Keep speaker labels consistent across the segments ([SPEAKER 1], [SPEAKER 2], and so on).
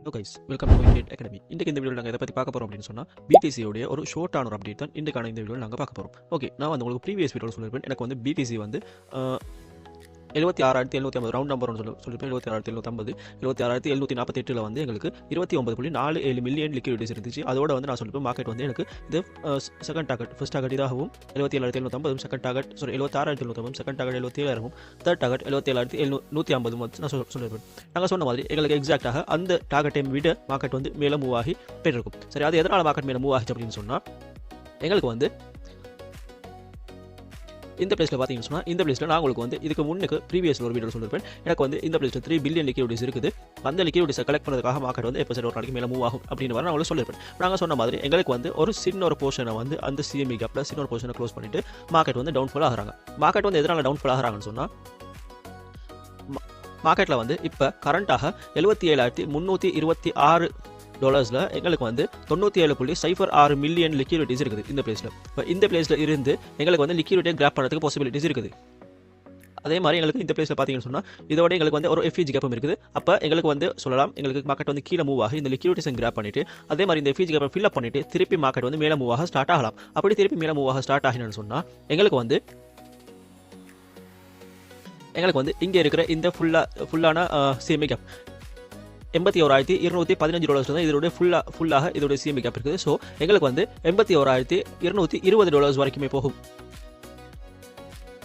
[SPEAKER 1] Hello guys, welcome to Indian academy. இன்றைக்கு இந்த வீடியோவில் நாங்கள் எதை பற்றி பார்க்க போகிறோம் அப்படின்னு சொன்னால், பிடிசியோடைய ஒரு ஷார்ட்டான ஒரு அப்டேட் தான் இன்றைக்கான இந்த வீடியோவில் நாங்கள் பார்க்க போகிறோம். ஓகே, நான் வந்து உங்களுக்கு ப்ரீவியஸ் வீடியோவில் சொல்லியிருப்பேன். எனக்கு வந்து பிடிசி வந்து 76,750 ரவுண்ட் நம்பர் சொல்லியிருப்பேன். 76,750 76,748 வந்து எங்களுக்கு 29.47 மில்லியன் லிக்விடிட்டிஸ் இருந்துச்சு. அதோட வந்து நான் சொல்லியிருப்பேன் மார்க்கெட் வந்து எனக்கு இது செகண்ட் டார்கெட், ஃபர்ஸ்ட் டார்கெட் இதாகவும் 77,750 second target 76,750 second target 77,000 third target 77,150 வந்து நான் சொல்லியிருப்பேன். நாங்கள் சொன்ன மாதிரி எங்களுக்கு எக்ஸாக்டாக அந்த டார்கெட்டை விட மார்க்கெட் வந்து மேலே மூவ் ஆகி போயிருக்கும். சரி, அது எதனால் மார்க்கெட் மேலே மூவ் ஆகிச்சு அப்படின்னு சொன்னால், எங்களுக்கு வந்து இந்த பிளேஸில் பார்த்தீங்கன்னு சொன்னால், இந்த பிளேஸில் நான் உங்களுக்கு வந்து இதுக்கு முன்னுக்கு ப்ரீவியஸில் ஒரு வீடியோ சொல்லியிருப்பேன். எனக்கு வந்து இந்த பிளேஸில் 3 பில்லியன் லிக்விடிட்டிஸ் இருக்குது. அந்த லிக்விடிட்டிஸை கலெக்ட் பண்ணுறதுக்காக மார்க்கெட் வந்து எப்போ ஒரு நாளைக்கு மேலே மூவ் ஆகும் அப்படின்னு நான் உங்களுக்கு சொல்லியிருப்பேன். நாங்கள் சொன்ன மாதிரி எங்களுக்கு வந்து ஒரு சின்ன ஒரு போர்ஷனை வந்து அந்த சிஎம்இ கேப்பில் சின்ன ஒரு போர்ஷனை க்ளோஸ் பண்ணிட்டு மார்க்கெட் வந்து டவுன்ஃபால் ஆகிறாங்க. மார்க்கெட் வந்து எதனால் டவுன்ஃபால் ஆகிறாங்கன்னு சொன்னால், மார்க்கெட்டில் வந்து இப்போ கரண்ட்டாக 77,326 டாலர்ஸில் எங்களுக்கு வந்து 97.06 மில்லியன் லிக்விடிட்டிஸ் இருக்குது இந்த பிளேஸில். இப்போ இந்த பிளேஸில் இருந்து எங்களுக்கு வந்து லிக்விடிட்டியை கிராப் பண்ணுறதுக்கு பாசிபிலிட்டிஸ் இருக்குது. அதே மாதிரி எங்களுக்கு இந்த பிளேஸில் பார்த்தீங்கன்னு சொன்னால், இதோட எங்களுக்கு வந்து ஒரு எஃப்இஜி கேப்பும் இருக்குது. அப்போ எங்களுக்கு வந்து சொல்லலாம், எங்களுக்கு மார்க்கெட் வந்து கீழே மூவ் ஆகி இந்த லிக்விடிட்டிஸை கிராப் பண்ணிட்டு அதே மாதிரி இந்த எஃப்இஜி கேப்பை ஃபில்அப் பண்ணிட்டு திருப்பி மார்க்கெட் வந்து மேலே மூவ் ஆக ஸ்டார்ட் ஆகலாம். அப்படி திருப்பி மேலே மூவ் ஆக ஸ்டார்ட் ஆகினு சொன்னால் எங்களுக்கு வந்து இங்கே இருக்கிற இந்த ஃபுல்லான சிஎம்இ கேப் 81,215 டாலர்ஸ் தான் இதோட ஃபுல்லாக இதோட சிஎம்இ கேப் இருக்குது. ஸோ எங்களுக்கு வந்து 81,220 டாலர்ஸ் வரைக்குமே போகும்.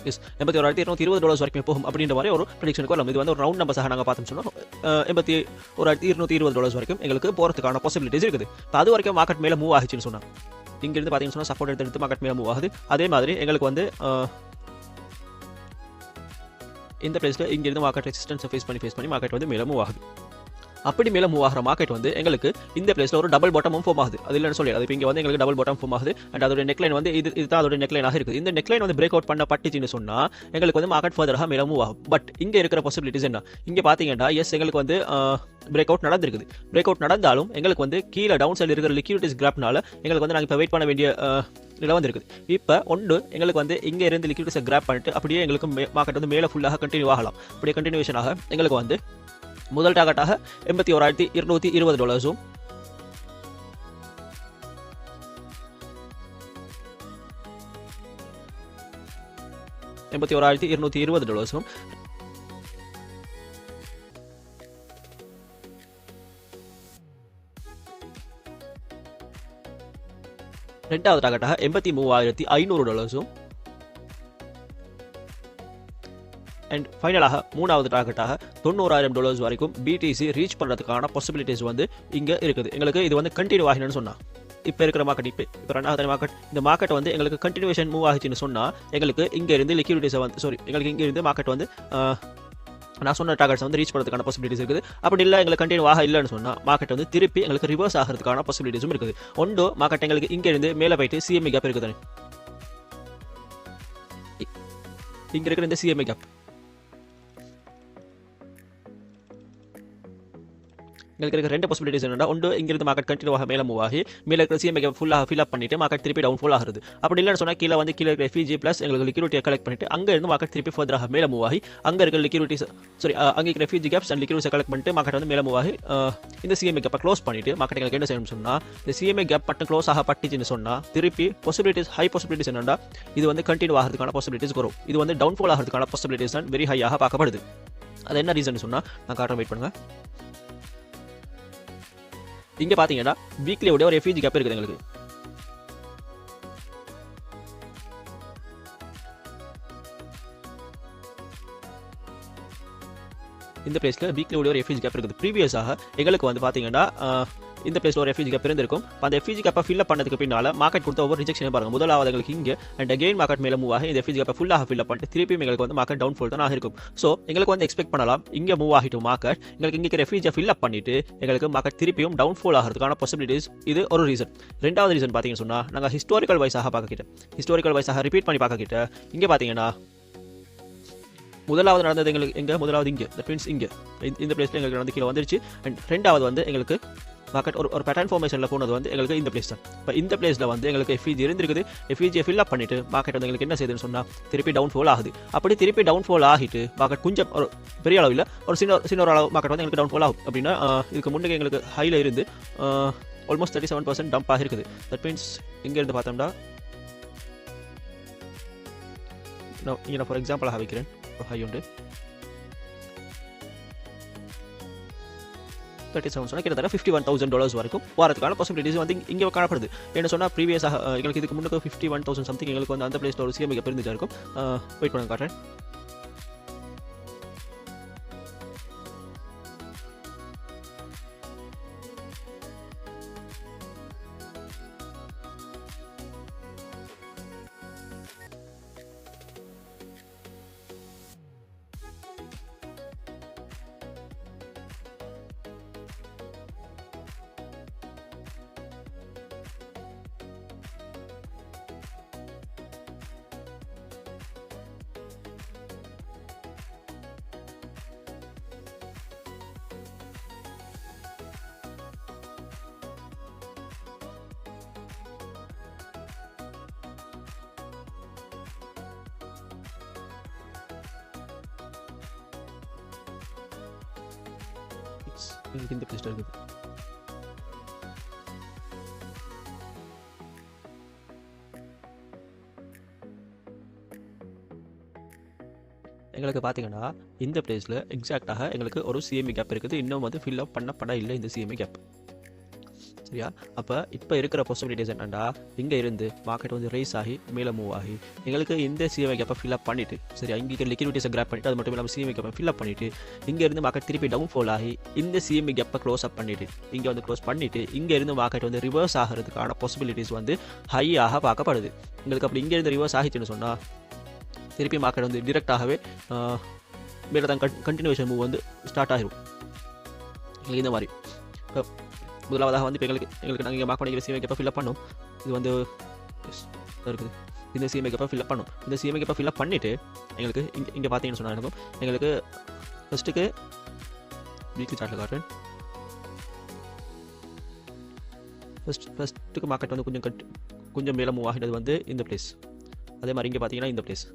[SPEAKER 1] 81,220 டாலர்ஸ் வரைக்குமே போகும் அப்படின்ற மாதிரி ஒரு ப்ரெடிக்ஷனுக்கு வரலாம். இது வந்து ஒரு ரவுண்ட் நம்பர்ஸாக நாங்கள் பார்த்தோம்னு சொன்னால் 81,220 டாலர்ஸ் வரைக்கும் எங்களுக்கு போகிறதுக்கான பாசிபிலிட்டிஸ் இருக்குது. இப்போ அது வரைக்கும் மார்க்கெட் மேலே மூவ் ஆகிச்சுன்னு சொன்னால், இங்கேருந்து பார்த்தீங்கன்னு சொன்னால் சப்போர்ட் எடுத்து மார்க்கெட் மேலே மூவ் ஆகுது. அதே மாதிரி எங்களுக்கு வந்து இந்த பிளேஸில் இங்கேருந்து மார்க்கெட் ரெசிஸ்டன்ஸை ஃபேஸ் பண்ணி மார்க்கெட் வந்து மேலே மூவ் ஆகுது. அப்படி மேலே மூவ் ஆகிற மார்க்கெட் வந்து எங்களுக்கு இந்த பிளேஸில் ஒரு டபுள் பாட்டமும் ஃபார்ம் ஆகுது. அது இல்லைன்னு சொல்லி, அது இப்போ இங்கே வந்து எங்களுக்கு டபுள் பாட்டம் ஃபார்ம் ஆகுது. அண்ட் அதோட நெக்லைன் வந்து இதுதான் அதோட நெக்லைனாக இருக்குது. இந்த நெக்லைன் வந்து பிரேக் அவுட் பண்ண பட்டுச்சுன்னு சொன்னால் எங்களுக்கு வந்து மார்க்கெட் ஃபர்தராக மேலே மூவ் ஆகும். பட் இங்கே இருக்கிற பாசிபிலிட்டிஸ் என்ன, இங்கே பார்த்தீங்கன்னா எஸ் எங்களுக்கு வந்து பிரேக் அவுட் நடந்திருக்குது. பிரேக் அவுட் நடந்தாலும் எங்களுக்கு வந்து கீழே டவுன் சைடில் இருக்கிற லிக்விடிட்டிஸ் கிராப்னால எங்களுக்கு வந்து நாங்கள் இப்போ வெயிட் பண்ண வேண்டிய நிலை வந்துருக்குது. இப்போ ஒன்று எங்களுக்கு வந்து இங்கே இருந்து லிக்விடிட்டிஸை கிராப் பண்ணிட்டு அப்படியே எங்களுக்கு மார்க்கெட் வந்து மேலே ஃபுல்லாக கண்டினியூ ஆகலாம். அப்படியே கண்டினியூஷனாக எங்களுக்கு வந்து முதல் டார்கெட்டாக 81,220 டாலர்ஸும் $81,220 ரெண்டாவது டார்கெட்டாக $83,500 அண்ட் ஃபைனலாக மூணாவது டார்கெட்டாக $90,000 வரைக்கும் பிடிசி ரீச் பண்ணுறதுக்கான பாசிபிலிட்டிஸ் வந்து இங்கே இருக்குது. எங்களுக்கு இது வந்து கண்டினியூ ஆகினு சொன்னால், இப்போ இருக்கிற மார்க்கெட் இப்போ ரெண்டாவது மார்க்கெட், இந்த மார்க்கெட் வந்து எங்களுக்கு கண்டினியூஷன் மூவ் ஆகிச்சுன்னு சொன்னால் எங்களுக்கு இங்கே இருந்து லிக்விடிட்டிஸை வந்து எங்களுக்கு இங்கே இருந்து மார்க்கெட் வந்து நான் சொன்ன டார்கெட்ஸ் வந்து ரீச் பண்ணுறதுக்கான பாசிபிலிட்டிஸ் இருக்குது. அப்படி இல்லை எங்களுக்கு கண்டினியூ ஆக இல்லைன்னு சொன்னால் மார்க்கெட் வந்து திருப்பி எங்களுக்கு ரிவர்ஸ் ஆகிறதுக்கான பாசிபிலிட்டிஸும் இருக்குது. ஒன்று மார்க்கெட் எங்களுக்கு இங்கே இருந்து மேலே போயிட்டு சிஎம்இ கேப் இருக்குது. இங்கே இருக்கிற இந்த சிஎம்இ கேப் எங்களுக்கு இருக்கிற ரெண்டு பாசிபிலிட்டிஸ் என்னன்னா, ஒன்று இங்கிருந்து மார்க்கெட் கண்டினியூவாக மேலே மூவ் ஆகி மேலே இருக்கிற சிஎம்ஐ ஃபுல்லாக ஃபில்அப் பண்ணிட்டு மார்க்கெட் திருப்பி டவுன் ஃபுல் ஆகுது. அப்படி இல்லைன்னு சொன்னால் கீழே இருக்கிற எஃப்இஜி ப்ளஸ் எங்களுக்கு லிக்விடிட்டியை கலெக்ட் பண்ணிட்டு அங்கே இருந்து மார்க்கெட் திருப்பி ஃபர்தராக மேலே மூவ் ஆகி அங்கே இருக்கிற லிக்விடிட்டிஸ் அங்கே இருக்கிற எஃப்இஜி கேப்ஸ் அண்ட் லிக்விடிட்டிஸை கலெக்ட் பண்ணிட்டு மார்க்கெட் வந்து மேலே மூவ் ஆகி இந்த சிஎம்ஐ கேப்பை க்ளோஸ் பண்ணிட்டு மார்க்கெட் எங்களுக்கு என்ன செய்யணும்னு சொன்னால், இந்த சிஎம்ஐ கேப் மட்டும் க்ளோஸ் ஆக பட்டுச்சுன்னு சொன்னால் திருப்பி ஹை பாசிபிலிட்டிஸ் என்னன்னா, இது வந்து கண்டினியூ ஆகிறதுக்கான பாசிபிலிட்டிஸ் வரும். இது வந்து டவுன் ஃபால் ஆகிறதுக்கான பாசிபிலிட்டிஸ் தான் வெரி ஹையாக பார்க்கப்படுது. அது என்ன ரீசன் சொன்னால் நான் காட்டுறேன், வெயிட் பண்ணுங்க. இங்கே பார்த்தீங்கன்னா வீக்லியோட ஒரு எஃப்இஜி கேப் இருக்குது எங்களுக்கு. இந்த பிளேஸில் வீக்லியோட ஒரு எஃப்இஜி கேப் இருக்குது. ப்ரீவியஸாக எங்களுக்கு வந்து பார்த்தீங்கன்னா இந்த பிளேஸில் ஒரு எஃப்இஜி கேப் இருந்திருக்கும். அந்த எஃப்இஜி கேப்பை ஃபில்அப் பண்ணதுக்கு பின்னால் மார்க்கெட் கொடுத்த ஒவ்வொரு ரிஜெக்ஷனே பாருங்கள். முதலாவது எங்களுக்கு இங்கே அண்ட் அகெயின் மார்க்கெட் மேலே மூவ் ஆகி இந்த எஃப்இஜி கேப்பை ஃபுல்லாக ஃபில்அப் பண்ணிட்டு திருப்பி எங்களுக்கு வந்து மார்க்கெட் டவுன் ஃபால் தான் ஆகிருக்கும். ஸோ எங்களுக்கு வந்து எக்ஸ்பெக்ட் பண்ணலாம், இங்கே மூவ் ஆகிட்டு மார்க்கெட் எங்களுக்கு இங்கே எஃப்இஜியை ஃபில்அப் பண்ணிட்டு எங்களுக்கு மார்க்கெட் திருப்பியும் டவுன் ஃபால் ஆகிறதுக்கான பாசிபிலிட்டிஸ் இது ஒரு ரீசன். ரெண்டாவது ரீசன் பார்த்தீங்கன்னு சொன்னால், நாங்கள் ஹிஸ்டாரிக்கல் வைஸாக ரிப்பீட் பண்ணி பார்க்கக்கிட்ட இங்கே பார்த்தீங்கன்னா முதலாவது நடந்தது எங்களுக்கு முதலாவது இங்கே தட் மீன்ஸ் இங்கே இந்த பிளேஸில் எங்களுக்கு நடந்து கீழே வந்துருச்சு. அண்ட் ரெண்டாவது வந்து எங்களுக்கு மார்க்கெட் ஒரு பேட்டர்ன் ஃபார்மேஷனில் போனது வந்து எங்களுக்கு இந்த பிளேஸ் தான். இப்போ இந்த பிளேஸில் வந்து எங்களுக்கு எஃப்இஜி இருந்திருக்குது. எஃப்இஜியை ஃபில் அப் பண்ணிட்டு மார்க்கெட் வந்து எங்களுக்கு என்ன செய்யுதுன்னு சொன்னால் திருப்பி டவுன்ஃபால் ஆகுது. அப்படி திருப்பி டவுன்ஃபால் ஆகிட்டு மார்க்கெட் கொஞ்சம் ஒரு பெரிய அளவில் ஒரு சின்ன ஒரு அளவு மார்க்கெட் வந்து எங்களுக்கு டவுன்ஃபால் ஆகும். அப்படின்னா இதுக்கு முன்னே எங்களுக்கு ஹையில் இருந்து ஆல்மோஸ்ட் 37% டம்ப் ஆகிருக்குது. தட் மீன்ஸ் இங்கேருந்து பார்த்தோம்னா இங்கே நான் ஃபார் எக்ஸாம்பிளாக வைக்கிறேன். ஹை உண்டு 37 சொன்னால் கிட்டத்தட்ட $51,000 வரைக்கும் வாரத்துக்கான பாசிபிலிட்டிஸ் வந்து இங்கே காணப்படுது. என்ன சொன்னால் ப்ரீவியஸாக எங்களுக்கு இதுக்கு முன்னுக்கு 51,000 சம்திங் எங்களுக்கு வந்து அந்த பிளேஸில் ஒரு சிஎம்ஐ கேப் இருந்துச்சா இருக்கும். வெயிட் பண்ண காட்டுறேன். எங்களுக்கு இந்த பிளேஸில் இருக்குது. எங்களுக்கு பார்த்தீங்கன்னா இந்த பிளேஸில் எக்ஸாக்டாக எங்களுக்கு ஒரு சிஎம்இ கேப் இருக்குது. இன்னும் வந்து ஃபில் அப் பண்ணப்பட இல்லை இந்த சிஎம்இ கேப். சரியா? அப்போ இப்போ இருக்கிற பாசிபிலிட்டிஸ் என்னென்னா இங்கே இருந்து மார்க்கெட் வந்து ரைஸ் ஆகி மேலே மூவ் ஆகி எங்களுக்கு இந்த சிஎம்ஐ கேப்பை ஃபில் அப் பண்ணிவிட்டு சரியா இங்கே லிக்விடிட்டிஸை கிராப் பண்ணிவிட்டு அது மட்டும் இல்லாமல் சிஎம்ஐ கேப்பை ஃபில் அப் பண்ணிவிட்டு இங்கேருந்து மார்க்கெட் திருப்பி டவுன்ஃபால் ஆகி இந்த சிஎம்ஐ கேப்பை க்ளோஸ் அப் பண்ணிவிட்டு இங்கே வந்து க்ளோஸ் பண்ணிவிட்டு இங்கேருந்து மார்க்கெட் வந்து ரிவர்ஸ் ஆகிறதுக்கான பாசிபிலிட்டிஸ் வந்து ஹையாக பார்க்கப்படுது. எங்களுக்கு அப்படி இங்கேருந்து ரிவர்ஸ் ஆகிச்சுன்னு சொன்னால் திருப்பி மார்க்கெட் வந்து டிரெக்டாகவே மேலே தான் கண்டினியூஷன் மூவ் வந்து ஸ்டார்ட் ஆகிரும். இந்த மாதிரி முதலாவதாக வந்து இப்போ எங்களுக்கு நாங்கள் இங்கே மார்க் பண்ணிக்கிற சிஎம்ஐ கேப்பை ஃபில் அப் பண்ணோம். இது வந்து இருக்குது. இந்த சிஎம்ஐ கேப்பை ஃபில் அப் பண்ணோம். இந்த சிஎம்ஐ கேப்பை ஃபில் அப் பண்ணிவிட்டு எங்களுக்கு இங்கே பார்த்தீங்கன்னு சொன்னால் இருக்கும் எங்களுக்கு ஃபஸ்ட்டுக்கு வீக்லி சார்ட்டில் காட்டுறேன். ஃபஸ்ட்டுக்கு மார்க்கெட் வந்து கொஞ்சம் மேலே மூவ் ஆகிட்டது வந்து இந்த பிளேஸ். அதே மாதிரி இங்கே பார்த்தீங்கன்னா இந்த பிளேஸ்.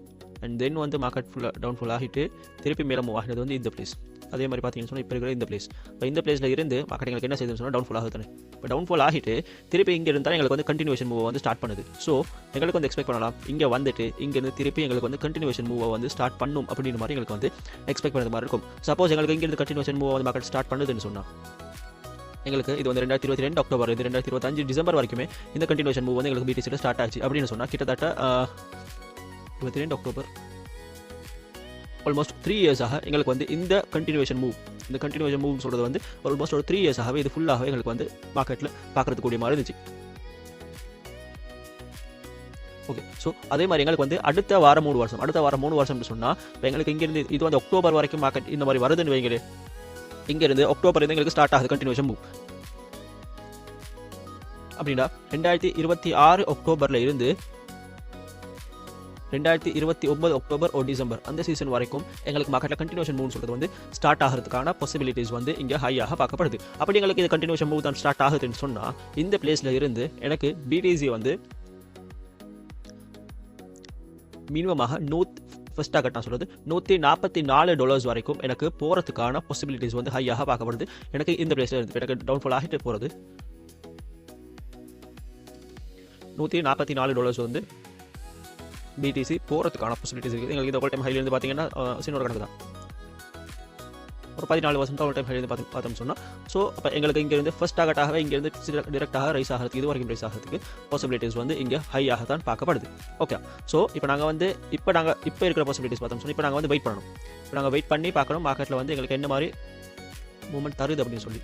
[SPEAKER 1] அண்ட் தென் வந்து மார்க்கெட் ஃபுல்லாக டவுன்ஃபால் ஆகிட்டு திருப்பி மேலே மூவ் ஆகிட்டது வந்து இந்த பிளேஸ். அதே மாதிரி பார்த்தீங்கன்னு சொன்னால் இப்போ இருக்கிற இந்த பிளேஸ். இப்போ இந்த பிளேஸில் இருந்து மார்க்கெட் எங்களுக்கு என்ன செய்யுதுன்னு சொன்னால் டவுன்ஃபால் ஆகுது தானே. இப்போ டவுன்ஃபால் ஆகிட்டு திருப்பி இங்கே இருந்தால் எங்களுக்கு வந்து கண்டினியூஷன் மூவ் வந்து ஸ்டார்ட் பண்ணுது. ஸோ எங்களுக்கு வந்து எக்ஸ்பெக்ட் பண்ணலாம் இங்கே வந்துட்டு இங்கேருந்து திருப்பி எங்களுக்கு வந்து கண்டினியூஷன் மூவை வந்து ஸ்டார்ட் பண்ணும் அப்படின்ற மாதிரி எங்களுக்கு வந்து எக்ஸ்பெக்ட் பண்ணுற மாதிரி இருக்கும். சப்போஸ் எங்களுக்கு இங்கேருந்து கண்டினியூஷன் மூவ் வந்து மார்க்கெட் ஸ்டார்ட் பண்ணுதுன்னு சொன்னால் எங்களுக்கு இது வந்து 2022 அக்டோபர் இது 2025 டிசம்பர் வரைக்குமே இந்த கண்டினியூஷன் மூவ் வந்து எங்களுக்கு பிடிசியில் ஸ்டார்ட் ஆச்சு அப்படின்னு சொன்னால் கிட்டத்தட்ட 22 அக்டோபர் ஆல்மோஸ்ட் 3 இயர்ஸாக எங்களுக்கு வந்து இந்த கண்டினியூஷன் மூவ் சொல்கிறது வந்து ஆல்மோஸ்ட் ஒரு 3 இயர்ஸாகவே இது ஃபுல்லாகவே எங்களுக்கு வந்து மார்க்கெட்டில் பார்க்குறதுக்கூடிய மாதிரி இருந்துச்சு. ஓகே, ஸோ அதே மாதிரி எங்களுக்கு வந்து அடுத்த வாரம் 3 வருஷம்னு சொன்னால் இப்போ எங்களுக்கு இங்கேருந்து இது வந்து அக்டோபர் வரைக்கும் மார்க்கெட் இந்த மாதிரி வருதுன்னு வைங்களே. இங்கேருந்து அக்டோபர் எங்களுக்கு ஸ்டார்ட் ஆகுது கண்டினியூஷன் மூவ் அப்படின்னா 2026 அக்டோபரில் இருந்து 2029 அக்டோபர் ஒரு டிசம்பர் அந்த சீசன் வரைக்கும் எங்களுக்கு மார்க்கெட்டில் கண்டினியூஷன் மூவ்னு சொல்கிறது வந்து ஸ்டார்ட் ஆகிறதுக்கான பாசிபிலிட்டிஸ் வந்து இங்கே ஹையாக பார்க்கப்படுது. அப்படி எங்களுக்கு இது கண்டினியூஷன் மூவ் தான் ஸ்டார்ட் ஆகுதுன்னு சொன்னால் இந்த பிளேஸில் இருந்து எனக்கு பிடிசி வந்து மினிமமாக ஃபர்ஸ்ட் டார்கெட் நான் சொல்கிறது $144 வரைக்கும் எனக்கு போகிறதுக்கான பாசிபிலிட்டிஸ் வந்து ஹையாக பார்க்கப்படுது. எனக்கு இந்த பிளேஸில் இருந்து எனக்கு டவுன்ஃபால் ஆகிட்டு போகிறது $144 வந்து பிடிசி போகிறதுக்கான பாசிபிலிட்டிஸ் இருக்குது. எங்களுக்கு இந்த ஒரு டைம் ஹைலேருந்து பார்த்தீங்கன்னா சின்ன ஒரு கணக்கு தான் ஒரு 14% ஒரு டைம் ஹைலேருந்து பார்த்தோம்னு சொன்னால். ஸோ அப்போ எங்களுக்கு இங்கேருந்து ஃபர்ஸ்ட் டார்கெட்டாகவே இங்கேருந்து டிரெக்டாக ரைஸ் ஆகிறதுக்கு இது வரைக்கும் ரைஸ் ஆகிறதுக்கு பாசிபிலிட்டிஸ் வந்து இங்கே ஹையாக தான் பார்க்கப்படுது. ஓகே, ஸோ இப்போ நாங்கள் வந்து இப்போ இருக்கிற பாசிபிலிட்டிஸ் பார்த்தோம்னு சொன்னால் இப்போ நாங்கள் வந்து வெயிட் பண்ணணும். இப்போ நாங்கள் வெயிட் பண்ணி பார்க்கணும் மார்க்கெட்டில் வந்து எங்களுக்கு என்ன மாதிரி மூவ்மெண்ட் தருது அப்படின்னு சொல்லி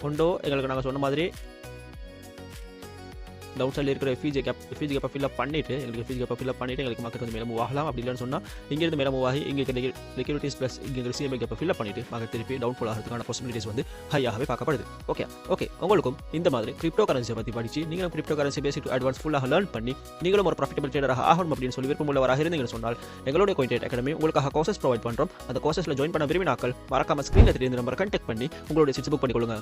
[SPEAKER 1] கொண்டோ எங்களுக்கு நாங்கள் சொன்ன மாதிரி டவுன் சைடில் இருக்கிற எஃப்இஜி கேப்பை ஃபில் அப் பண்ணிவிட்டு எங்களுக்கு மார்க்கெட் வந்து மேலே மூவ் ஆகலாம். அப்படி இல்லைன்னு சொன்னால் இங்கேருந்து மேலே மூவ் ஆகி இங்கே லிக்விடிட்டிஸ் ப்ளஸ் இங்கே சிஎம்ஐ கேப்பை ஃபில் அப் பண்ணிவிட்டு மார்க்கெட் திருப்பி டவுன்ஃபால் ஆகிறதுக்கான பாசிபிலிட்டிஸ் வந்து ஹையாகவே பார்க்கப்படுது. ஓகே, உங்களுக்கும் இந்த மாதிரி கிரிப்டோ கரன்சியை பற்றி படித்து நீங்களும் crypto currency basic to advance ஃபுல்லாக லேர்ன் பண்ணி நீங்களும் ஒரு ப்ராஃபிட்டபிள் ட்ரேடராக ஆகணும் அப்படின்னு சொல்லி விருப்பமுள்ளவராக இருந்தீங்கன்னு சொன்னால் எங்களுடைய கோயின்டெட் அகாடமி உங்களுக்காக கோர்சஸ் ப்ரொவைட் பண்ணுறோம். அந்த கோர்சஸில் ஜாயின் பண்ண விரும்பினாக்கள் மறக்காம ஸ்க்ரீனில் தெரிந்த நம்பரை கான்டாக்ட் பண்ணி உங்களுடைய சீட்ஸ் புக் பண்ணிக்கொள்ளுங்க.